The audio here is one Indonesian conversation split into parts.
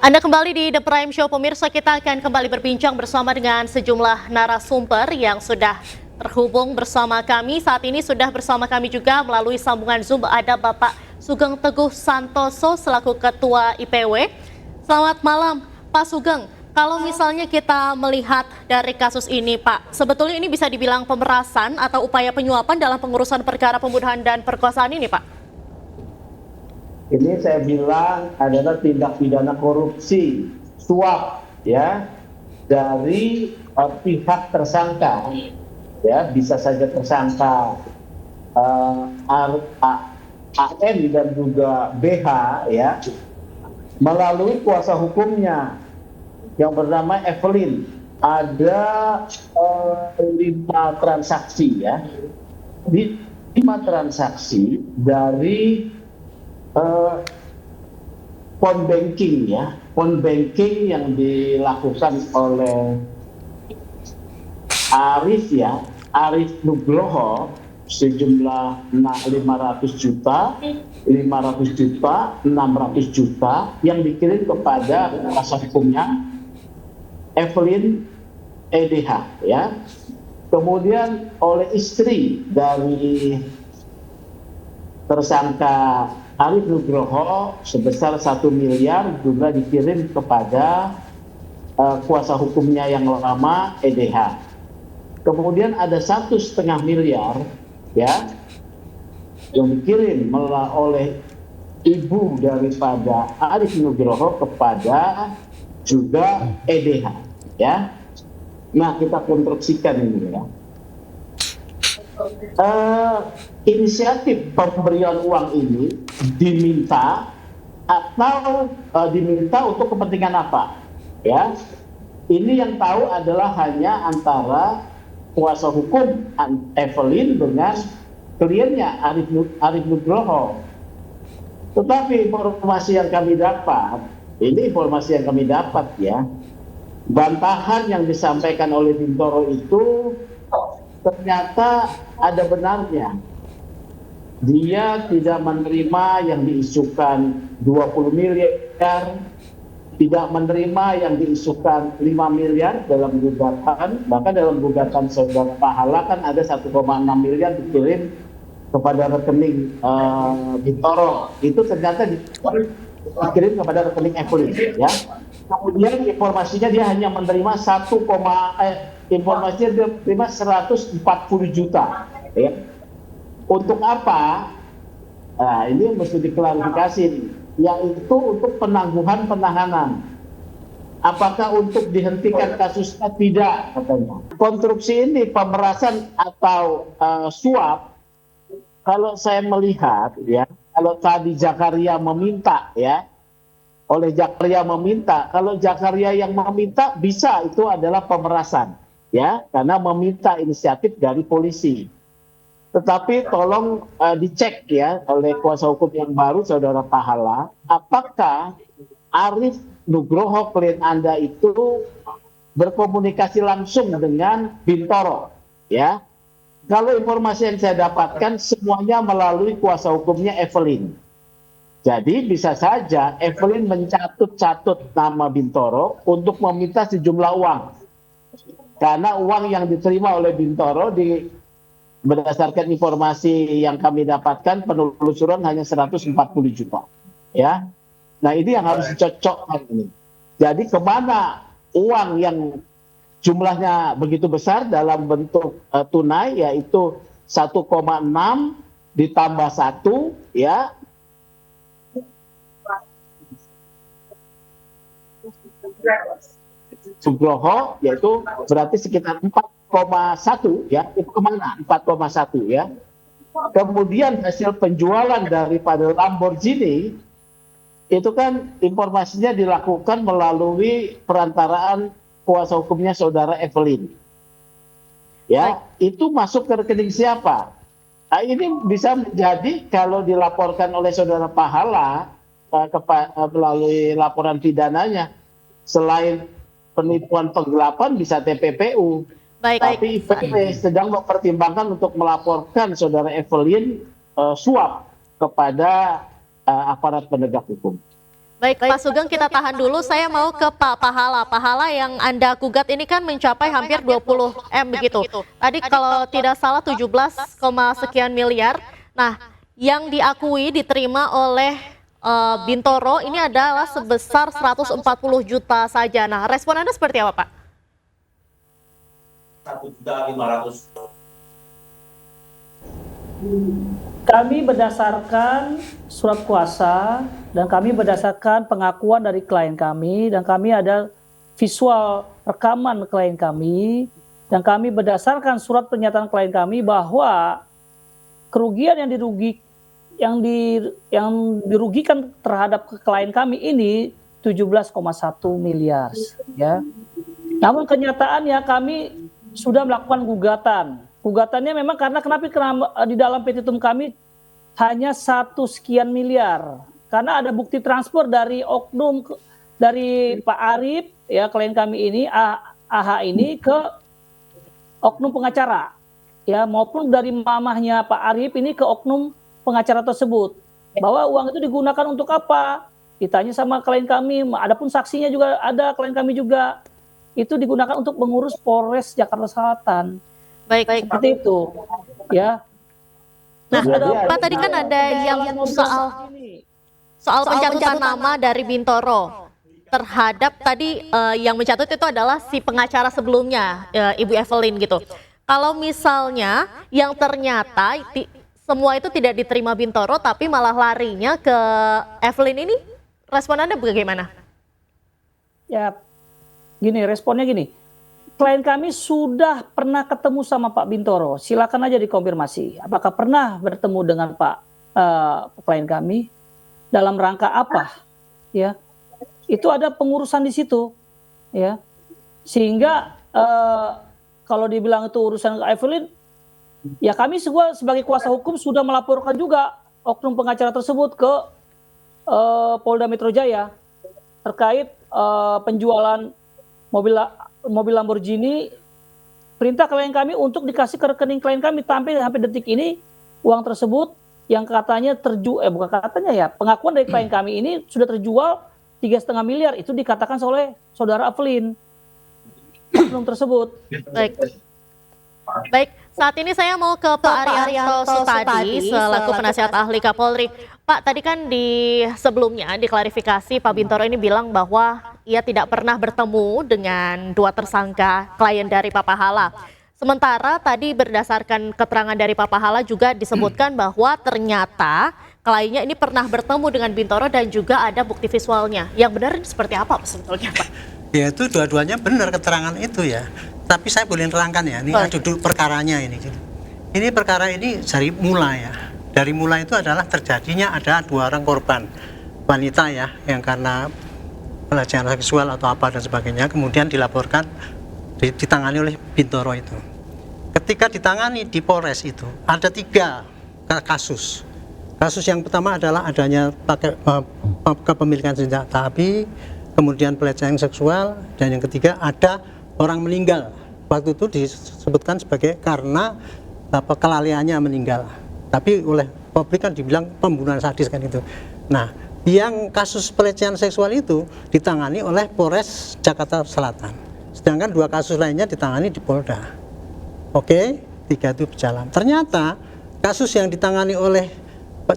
Anda kembali di The Prime Show, pemirsa. Kita akan kembali berbincang bersama dengan sejumlah narasumber yang sudah terhubung bersama kami. Saat ini sudah bersama kami juga melalui sambungan Zoom ada Bapak Sugeng Teguh Santoso selaku Ketua IPW. Selamat malam, Pak Sugeng. Kalau misalnya kita melihat dari kasus ini, Pak, sebetulnya ini bisa dibilang pemerasan atau upaya penyuapan dalam pengurusan perkara pembunuhan dan perkosaan ini, Pak? Ini saya bilang adalah tindak pidana korupsi, suap, ya, dari pihak tersangka, ya, bisa saja tersangka AN dan juga BH, ya, melalui kuasa hukumnya yang bernama Evelyn. Ada 5 transaksi, ya, di 5 transaksi dari phone banking, ya, phone banking yang dilakukan oleh Arif Nugroho sejumlah 500 juta, 500 juta, 600 juta yang dikirim kepada kuasa hukumnya Evelyn EDH, ya. Kemudian oleh istri dari tersangka Arif Nugroho sebesar 1 miliar juga dikirim kepada kuasa hukumnya yang lama EDH. Kemudian ada 1,5 miliar, ya, yang dikirim oleh ibu daripada Arif Nugroho kepada juga EDH, ya. Nah, kita konstruksikan ini, ya. Inisiatif pemberian uang ini diminta atau diminta untuk kepentingan apa, ya? Ini yang tahu adalah hanya antara kuasa hukum Evelyn dengan kliennya Arif Nugroho. Tetapi informasi yang kami dapat, ya, bantahan yang disampaikan oleh Bintoro itu ternyata ada benarnya. Dia tidak menerima yang diisukan 20 miliar, tidak menerima yang diisukan 5 miliar dalam gugatan. Bahkan dalam gugatan saudara Pahala kan ada 1,6 miliar dikirim kepada rekening Bintoro. Itu ternyata dikirim kepada rekening Evelyn, ya. Kemudian informasinya dia hanya menerima informasinya dia terima 140 juta, ya. Untuk apa? Nah, ini mesti diklarifikasi, yaitu untuk penangguhan penahanan. Apakah untuk dihentikan kasusnya? Tidak, katanya. Konstruksi ini pemerasan atau suap, kalau saya melihat, ya, kalau tadi Zakaria meminta, ya, oleh Zakaria meminta, kalau Zakaria yang meminta bisa itu adalah pemerasan, ya, karena meminta inisiatif dari polisi. Tetapi tolong dicek, ya, oleh kuasa hukum yang baru saudara Pahala, apakah Arif Nugroho klien Anda itu berkomunikasi langsung dengan Bintoro, ya. Kalau informasi yang saya dapatkan semuanya melalui kuasa hukumnya Evelyn. Jadi bisa saja Evelyn mencatut-catut nama Bintoro untuk meminta sejumlah uang. Karena uang yang diterima oleh Bintoro berdasarkan informasi yang kami dapatkan penelusuran hanya 140 juta. Ya. Nah, ini yang harus dicocokkan ini. Jadi kemana uang yang jumlahnya begitu besar dalam bentuk tunai, yaitu 1,6 ditambah 1, ya, Nugroho, yaitu berarti sekitar 4,1, ya, itu kemana? 4,1, ya. Kemudian hasil penjualan daripada Lamborghini itu kan informasinya dilakukan melalui perantaraan kuasa hukumnya saudara Evelyn, ya. Itu masuk ke rekening siapa? Nah, ini bisa menjadi kalau dilaporkan oleh saudara Pahala melalui laporan pidananya, selain penipuan penggelapan bisa TPPU. Tapi IPW sedang mempertimbangkan untuk melaporkan saudara Evelyn suap kepada aparat penegak hukum. Baik, Pak Sugeng, kita tahan dulu. Saya mau ke Pak Pahala. Pahala, yang Anda gugat ini kan mencapai hampir 20 M begitu. Tadi kalau tidak salah 17, sekian miliar. Nah, yang diakui diterima oleh Bintoro ini adalah sebesar 140 juta saja. Nah, respon Anda seperti apa, Pak? 1.500.000. Kami berdasarkan surat kuasa dan kami berdasarkan pengakuan dari klien kami, dan kami ada visual rekaman klien kami, dan kami berdasarkan surat pernyataan klien kami bahwa kerugian yang dirugikan terhadap klien kami ini 17,1 miliar, ya. Namun kenyataannya kami sudah melakukan gugatan. Gugatannya memang karena di dalam petitum kami hanya 1 sekian miliar. Karena ada bukti transfer dari oknum dari Pak Arif, ya, klien kami ini AH ini ke oknum pengacara, ya, maupun dari mamahnya Pak Arif ini ke oknum pengacara tersebut. Bahwa uang itu digunakan untuk apa? Ditanya sama klien kami, adapun saksinya juga ada, klien kami juga. Itu digunakan untuk mengurus Polres Jakarta Selatan. Baik. Seperti itu, ya. Nah, Pak, tadi kan ada yang soal pencatutan nama dari Bintoro terhadap tadi yang mencatut itu adalah si pengacara sebelumnya, Ibu Evelyn gitu. Kalau misalnya yang ternyata semua itu tidak diterima Bintoro tapi malah larinya ke Evelyn ini, respon Anda bagaimana? Ya, responnya gini. Klien kami sudah pernah ketemu sama Pak Bintoro. Silakan aja dikonfirmasi. Apakah pernah bertemu dengan klien kami? Dalam rangka apa? Ya, itu ada pengurusan di situ. Ya, sehingga kalau dibilang itu urusan Evelyn, ya kami sebagai kuasa hukum sudah melaporkan juga oknum pengacara tersebut ke Polda Metro Jaya terkait penjualan mobil Lamborghini. Perintah klien kami untuk dikasih ke rekening klien kami, sampai detik ini uang tersebut yang katanya bukan katanya ya, pengakuan dari klien kami ini sudah terjual 3,5 miliar, itu dikatakan oleh saudara Evelyn oknum tersebut. Baik, saat ini saya mau ke Pak Arianto Sutadi selaku penasihat ahli Kapolri. Pak, tadi kan di sebelumnya diklarifikasi Pak Bintoro ini bilang bahwa ia tidak pernah bertemu dengan dua tersangka klien dari Pak Pahala. Sementara tadi berdasarkan keterangan dari Pak Pahala juga disebutkan bahwa ternyata kliennya ini pernah bertemu dengan Bintoro dan juga ada bukti visualnya. Yang benar seperti apa sebetulnya, Pak? Ya, itu dua-duanya benar keterangan itu ya. Tapi saya boleh terangkan ya, ini duduk perkaranya ini. Ini perkara ini dari mulai ya. Dari mulai itu adalah terjadinya ada 2 orang korban wanita ya, yang karena pelecehan seksual atau apa dan sebagainya, kemudian dilaporkan ditangani oleh Bintoro itu. Ketika ditangani di Polres itu ada 3 kasus. Kasus yang pertama adalah adanya kepemilikan senjata api, kemudian pelecehan seksual, dan yang ketiga ada orang meninggal. Waktu itu disebutkan sebagai karena kelalaiannya meninggal. Tapi oleh publik kan dibilang pembunuhan sadis kan itu. Nah, yang kasus pelecehan seksual itu ditangani oleh Polres Jakarta Selatan. Sedangkan 2 kasus lainnya ditangani di Polda. Oke, 3 itu berjalan. Ternyata kasus yang ditangani oleh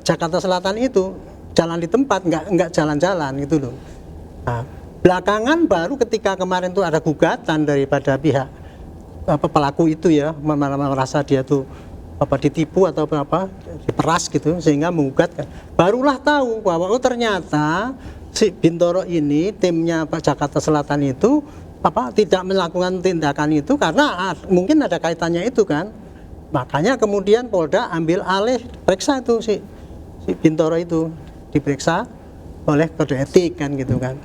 Jakarta Selatan itu jalan di tempat, nggak jalan-jalan gitu loh. Nah, belakangan baru ketika kemarin tuh ada gugatan daripada pihak pelaku itu ya, merasa dia tuh ditipu atau diperas gitu, sehingga menggugat. Barulah tahu bahwa ternyata si Bintoro ini, timnya Pak Jakarta Selatan itu tidak melakukan tindakan itu karena mungkin ada kaitannya itu kan. Makanya kemudian Polda ambil alih, periksa itu si Bintoro itu, diperiksa oleh kode etik kan gitu kan.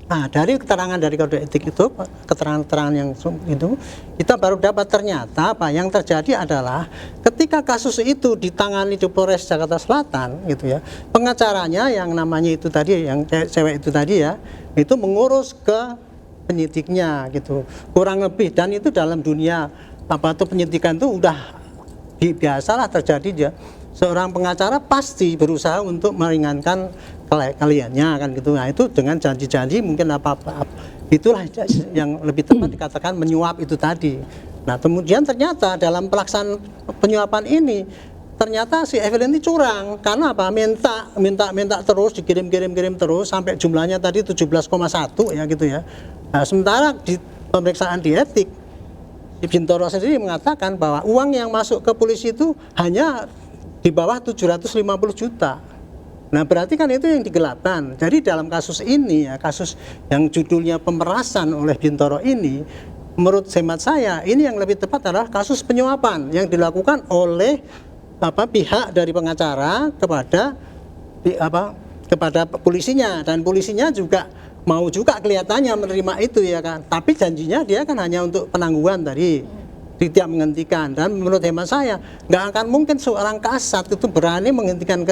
Nah, dari keterangan dari kode etik itu, keterangan-keterangan yang itu, kita baru dapat ternyata yang terjadi adalah ketika kasus itu ditangani di Polres Jakarta Selatan gitu ya, pengacaranya yang namanya itu tadi, yang cewek itu tadi ya, itu mengurus ke penyidiknya gitu, kurang lebih. Dan itu dalam dunia penyidikan itu udah biasalah terjadi ya. Seorang pengacara pasti berusaha untuk meringankan kliennya kan gitu. Nah itu dengan janji-janji mungkin apa-apa, itulah yang lebih tepat dikatakan menyuap itu tadi. Nah kemudian ternyata dalam pelaksanaan penyuapan ini ternyata si Evelyn ini curang. Karena apa? Minta terus, dikirim terus sampai jumlahnya tadi 17,1 ya gitu ya. Nah, sementara di pemeriksaan di etik, si Bintoro sendiri mengatakan bahwa uang yang masuk ke polisi itu hanya di bawah 750 juta. Nah berarti kan itu yang digelapkan. Jadi dalam kasus ini ya, kasus yang judulnya pemerasan oleh Bintoro ini, menurut hemat saya ini yang lebih tepat adalah kasus penyuapan yang dilakukan oleh pihak dari pengacara kepada polisinya, dan polisinya juga mau juga kelihatannya menerima itu ya kan. Tapi janjinya dia kan hanya untuk penangguhan tadi, tidak menghentikan. Dan menurut hemat saya nggak akan mungkin seorang kasat itu berani menghentikan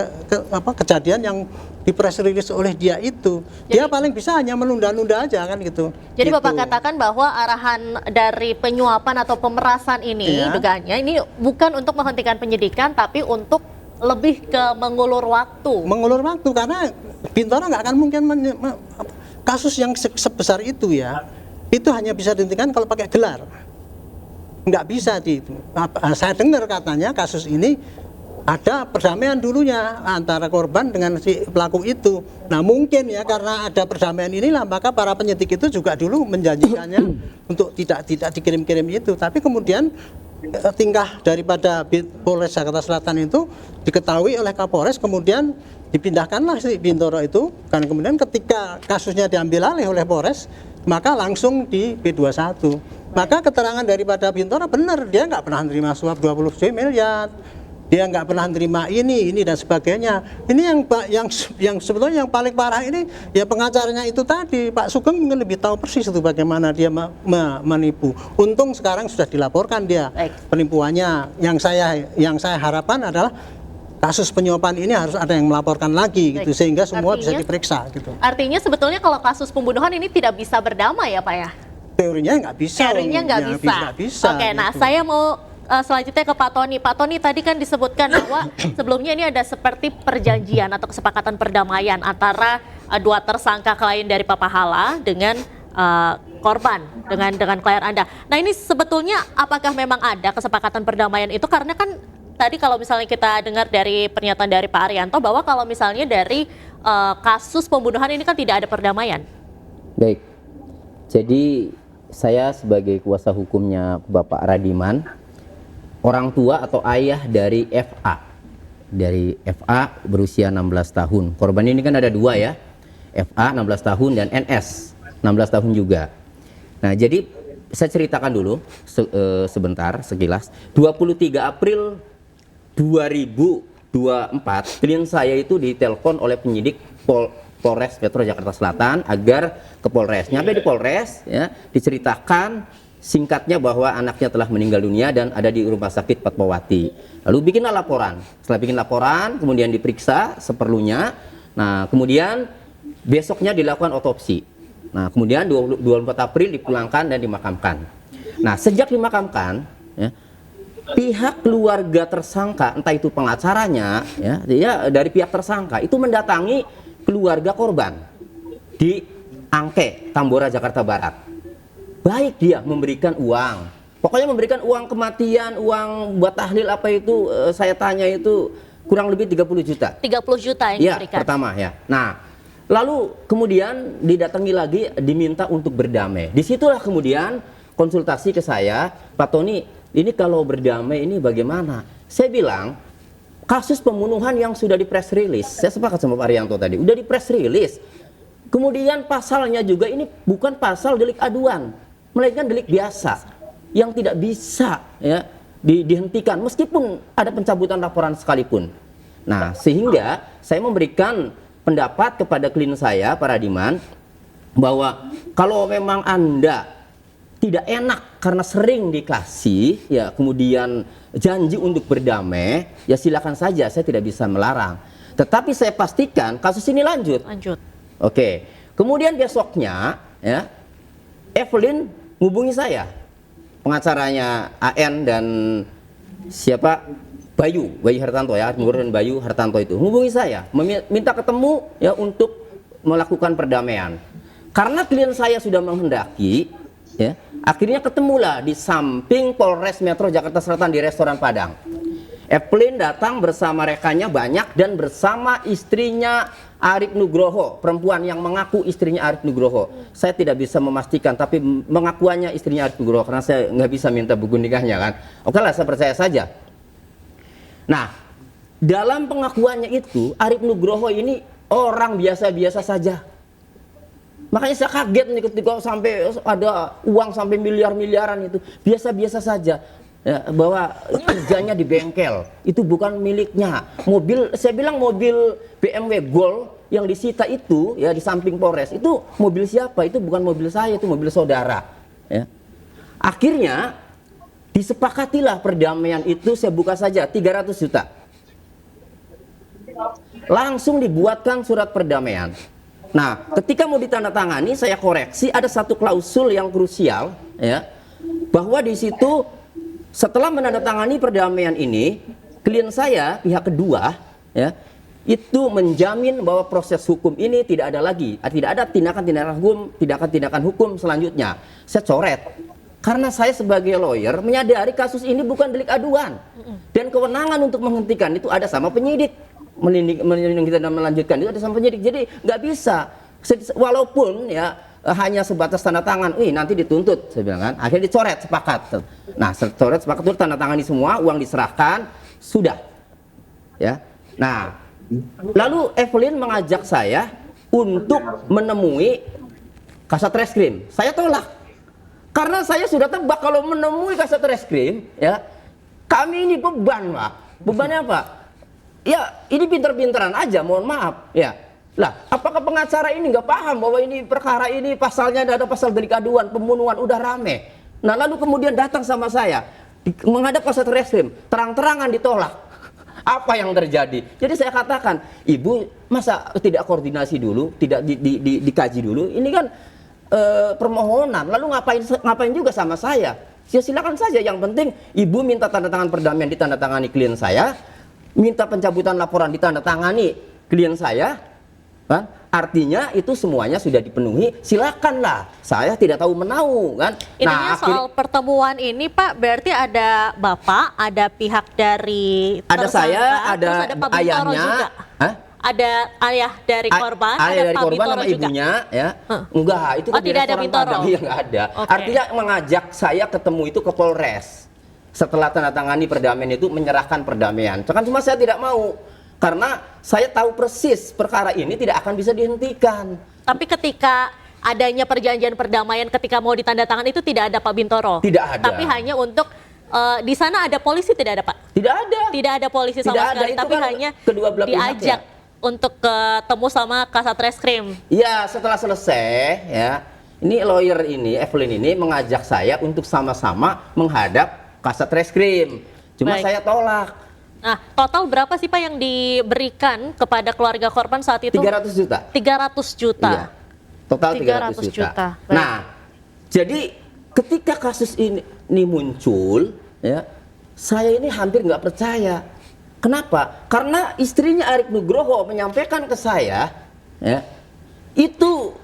kejadian yang di press release oleh dia itu. Dia paling bisa hanya menunda-nunda aja kan gitu. Jadi gitu. Bapak katakan bahwa arahan dari penyuapan atau pemerasan ini, dugaannya ini bukan untuk menghentikan penyidikan, tapi untuk lebih ke mengulur waktu. Mengulur waktu karena Bintoro nggak akan mungkin kasus yang sebesar itu ya, itu hanya bisa dihentikan kalau pakai gelar. Nggak bisa di itu. Saya dengar katanya kasus ini ada perdamaian dulunya antara korban dengan si pelaku itu. Nah mungkin ya karena ada perdamaian inilah maka para penyidik itu juga dulu menjanjikannya untuk tidak dikirim-kirim itu. Tapi kemudian tingkah daripada Polres Jakarta Selatan itu diketahui oleh Kapolres, kemudian dipindahkanlah si Bintoro itu. Kan kemudian ketika kasusnya diambil alih oleh Polres, maka langsung di B21. Maka keterangan daripada Bintoro benar, dia nggak pernah nerima suap 20 miliar, dia nggak pernah nerima ini dan sebagainya. Ini yang sebetulnya yang paling parah ini ya pengacaranya itu tadi, Pak Sugeng mungkin lebih tahu persis itu bagaimana dia menipu. Untung sekarang sudah dilaporkan dia penipuannya. Yang saya harapkan adalah kasus penyuapan ini harus ada yang melaporkan lagi gitu, sehingga semua bisa diperiksa gitu. Artinya sebetulnya kalau kasus pembunuhan ini tidak bisa berdamai ya Pak ya? Teorinya nggak bisa. Teorinya nggak bisa. Oke, gitu. nah saya mau selanjutnya ke Pak Tony. Pak Tony tadi kan disebutkan bahwa sebelumnya ini ada seperti perjanjian atau kesepakatan perdamaian antara dua tersangka klien dari Papa Hala dengan korban, dengan klien Anda. Nah ini sebetulnya apakah memang ada kesepakatan perdamaian itu? Karena kan tadi kalau misalnya kita dengar dari pernyataan dari Pak Arianto bahwa kalau misalnya dari kasus pembunuhan ini kan tidak ada perdamaian. Baik, jadi saya sebagai kuasa hukumnya Bapak Radiman, orang tua atau ayah dari FA. Dari FA berusia 16 tahun. Korban ini kan ada dua ya, FA 16 tahun dan NS 16 tahun juga. Nah jadi saya ceritakan dulu sebentar sekilas. 23 April 2024 klien saya itu ditelepon oleh penyidik Polres Metro Jakarta Selatan agar ke Polres. Nyampe di Polres ya, diceritakan singkatnya bahwa anaknya telah meninggal dunia dan ada di Rumah Sakit Fatmawati. Lalu bikinlah laporan. Setelah bikin laporan, kemudian diperiksa seperlunya. Nah, kemudian besoknya dilakukan otopsi. Nah, kemudian 24 April dipulangkan dan dimakamkan. Nah, sejak dimakamkan ya, pihak keluarga tersangka, entah itu pengacaranya ya dari pihak tersangka itu mendatangi keluarga korban di Angke, Tambora, Jakarta Barat. Baik dia memberikan uang, pokoknya memberikan uang kematian, uang buat tahlil apa itu, saya tanya itu kurang lebih 30 juta. 30 juta yang ya, diberikan. Pertama ya. Nah, lalu kemudian didatangi lagi diminta untuk berdamai. Disitulah kemudian konsultasi ke saya, Pak Tony, ini kalau berdamai ini bagaimana? Saya bilang, kasus pembunuhan yang sudah di press release, saya sepakat sama Pak Arianto tadi, udah di press release. Kemudian pasalnya juga ini bukan pasal delik aduan, melainkan delik biasa yang tidak bisa ya dihentikan meskipun ada pencabutan laporan sekalipun. Nah, sehingga saya memberikan pendapat kepada klien saya, Pak Radiman, bahwa kalau memang Anda tidak enak karena sering dikasih ya kemudian janji untuk berdamai, ya silakan saja, saya tidak bisa melarang. Tetapi saya pastikan kasus ini lanjut. Oke. Kemudian besoknya ya Evelyn hubungi saya, pengacaranya AN dan siapa Bayu Hartanto ya, Nugroho dan Bayu Hartanto itu hubungi saya, minta ketemu ya untuk melakukan perdamaian. Karena klien saya sudah menghendaki, ya, akhirnya ketemulah di samping Polres Metro Jakarta Selatan di restoran Padang. Evelyn datang bersama rekannya banyak dan bersama istrinya Arief Nugroho, perempuan yang mengaku istrinya Arief Nugroho. Saya tidak bisa memastikan, tapi mengakuannya istrinya Arief Nugroho karena saya nggak bisa minta buku nikahnya kan. Oke lah, saya percaya saja. Nah, dalam pengakuannya itu Arief Nugroho ini orang biasa-biasa saja. Makanya saya kaget nih ketika sampai ada uang sampai miliar-miliaran itu. Biasa-biasa saja. Ya, bahwa kerjanya di bengkel itu bukan miliknya. Mobil, saya bilang mobil BMW Gol yang disita itu ya di samping Polres itu mobil siapa? Itu bukan mobil saya, itu mobil saudara. Ya. Akhirnya disepakatilah perdamaian itu, saya buka saja 300 juta. Langsung dibuatkan surat perdamaian. Nah, ketika mau ditandatangani, saya koreksi ada satu klausul yang krusial, ya, bahwa di situ setelah menandatangani perdamaian ini, klien saya pihak kedua, ya, itu menjamin bahwa proses hukum ini tidak ada lagi, tidak ada tindakan hukum selanjutnya. Saya coret. Karena saya sebagai lawyer menyadari kasus ini bukan delik aduan dan kewenangan untuk menghentikan itu ada sama penyidik, melindungi kita dan melanjutkan itu ada sama penyidik. Jadi nggak bisa, walaupun ya hanya sebatas tanda tangan, nanti dituntut, saya bilang kan. Akhirnya dicoret, sepakat. Nah, coret sepakat itu tanda tangani semua, uang diserahkan, sudah. Ya. Nah, lalu Evelyn mengajak saya untuk menemui Kasat Reskrim. Saya tolak. Karena saya sudah tebak kalau menemui Kasat Reskrim, ya, kami ini beban, Pak. Bebannya apa? Ya, ini pinter-pinteran aja, mohon maaf, ya. Lah, apakah pengacara ini nggak paham bahwa ini perkara ini pasalnya ada pasal delik aduan, pembunuhan, udah rame. Nah, lalu kemudian datang sama saya menghadap Kasat Reskrim, terang-terangan ditolak. Apa yang terjadi? Jadi saya katakan, Ibu masa tidak koordinasi dulu, tidak dikaji dulu? Ini kan permohonan. Lalu ngapain juga sama saya? Ya silakan saja. Yang penting Ibu minta tanda tangan perdamaian ditandatangani klien saya, minta pencabutan laporan ditandatangani klien saya. Kan? Artinya itu semuanya sudah dipenuhi, silakanlah. Saya tidak tahu menau kan. Intinya soal pertemuan ini Pak, berarti ada Bapak, ada pihak dari ada saya, ada terus Pak Bintoro ayahnya, juga. Ada ayah dari korban, ayah ada dari Pak korban Bintoro sama juga. Ibunya, ya. Enggak, itu kan di tidak ada restoran Bintoro. Padang, ya enggak ada. Okay. Artinya mengajak saya ketemu itu ke Polres. Setelah tanda tangani perdamaian itu menyerahkan perdamaian. Cuma saya tidak mau. Karena saya tahu persis perkara ini tidak akan bisa dihentikan. Tapi ketika adanya perjanjian perdamaian ketika mau ditandatangani itu tidak ada Pak Bintoro? Tidak ada. Tapi hanya untuk di sana ada polisi tidak ada Pak? Tidak ada. Tidak ada polisi sama sekali, tapi kan hanya diajak untuk ketemu sama Kasat Reskrim. Iya, setelah selesai ya. Ini lawyer ini, Evelyn ini mengajak saya untuk sama-sama menghadap Kasat Reskrim. Cuma saya tolak. Nah, total berapa sih Pak yang diberikan kepada keluarga korban saat itu? 300 juta. 300 juta. Iya. Total 300 juta. Nah, jadi ketika kasus ini muncul, ya, saya ini hampir nggak percaya. Kenapa? Karena istrinya Arief Nugroho menyampaikan ke saya, ya, itu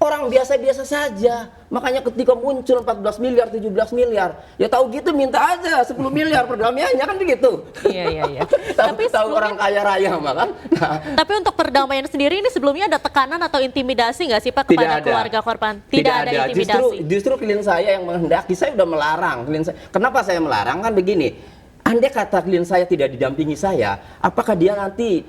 orang biasa-biasa saja. Makanya ketika muncul 14 miliar, 17 miliar, ya tahu gitu minta aja 10 miliar perdamaiannya kan begitu. Iya. Tapi tahu orang kaya raya makan. Nah. Tapi untuk perdamaian sendiri ini sebelumnya ada tekanan atau intimidasi nggak sih Pak kepada keluarga korban? Tidak ada intimidasi. Justru klien saya yang menghendaki, saya sudah melarang klien saya. Kenapa saya melarang? Kan begini, andai kata klien saya tidak didampingi saya, apakah dia nanti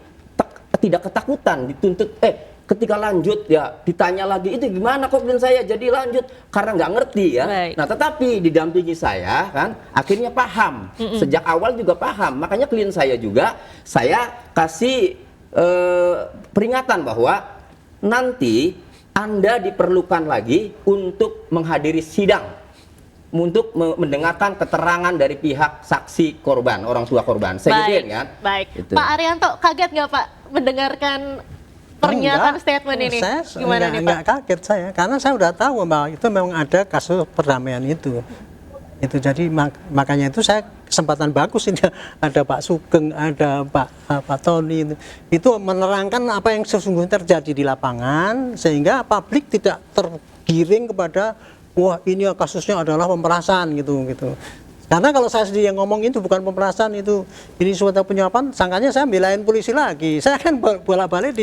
tidak ketakutan dituntut ketika lanjut ya ditanya lagi itu gimana kok klien saya jadi lanjut karena nggak ngerti ya. Baik. Nah tetapi didampingi saya kan akhirnya paham. Sejak awal juga paham. Makanya klien saya juga saya kasih peringatan bahwa nanti Anda diperlukan lagi untuk menghadiri sidang untuk mendengarkan keterangan dari pihak saksi korban, orang tua korban. Saya gituin kan. Baik. Itu. Pak Arianto kaget nggak Pak mendengarkan pernyataan statement ini? Gimana nih Pak? Enggak kaget saya, karena saya udah tahu bahwa itu memang ada kasus perdamaian itu. Itu jadi makanya itu saya kesempatan bagus ini ada Pak Sugeng, ada Pak Tony itu menerangkan apa yang sesungguhnya terjadi di lapangan sehingga publik tidak tergiring kepada wah ini kasusnya adalah pemerasan gitu. Karena kalau saya sendiri yang ngomong itu bukan pemerasan itu ini suatu penyuapan, sangkanya saya belain polisi lagi. Saya kan bolak-balik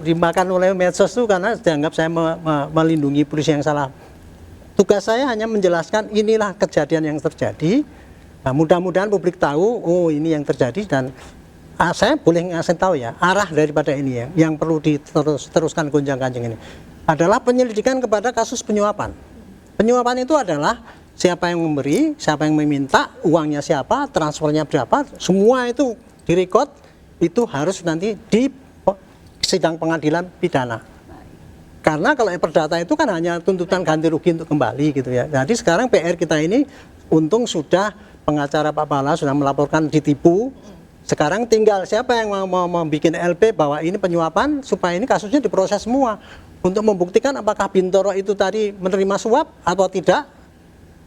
dimakan oleh medsos itu karena dianggap saya melindungi polisi yang salah. Tugas saya hanya menjelaskan inilah kejadian yang terjadi. Nah, mudah-mudahan publik tahu, oh ini yang terjadi dan saya boleh ngasih tahu ya arah daripada ini ya, yang perlu diteruskan gonjang-ganjing ini adalah penyelidikan kepada kasus penyuapan. Penyuapan itu adalah siapa yang memberi, siapa yang meminta, uangnya siapa, transfernya berapa, semua itu direkod, itu harus nanti di sidang pengadilan pidana. Karena kalau perdata itu kan hanya tuntutan ganti rugi untuk kembali gitu ya. Jadi sekarang PR kita ini untung sudah pengacara Pak Pala sudah melaporkan ditipu. Sekarang tinggal siapa yang mau membuat LP bahwa ini penyuapan supaya ini kasusnya diproses semua. Untuk membuktikan apakah Bintoro itu tadi menerima suap atau tidak.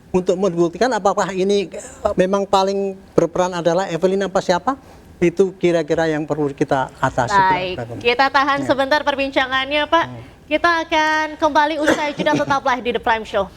Untuk membuktikan apakah ini memang paling berperan adalah Evelyn apa siapa. Itu kira-kira yang perlu kita atasi. Baik, kita tahan sebentar perbincangannya Pak. Kita akan kembali usai jeda, tetaplah di The Prime Show.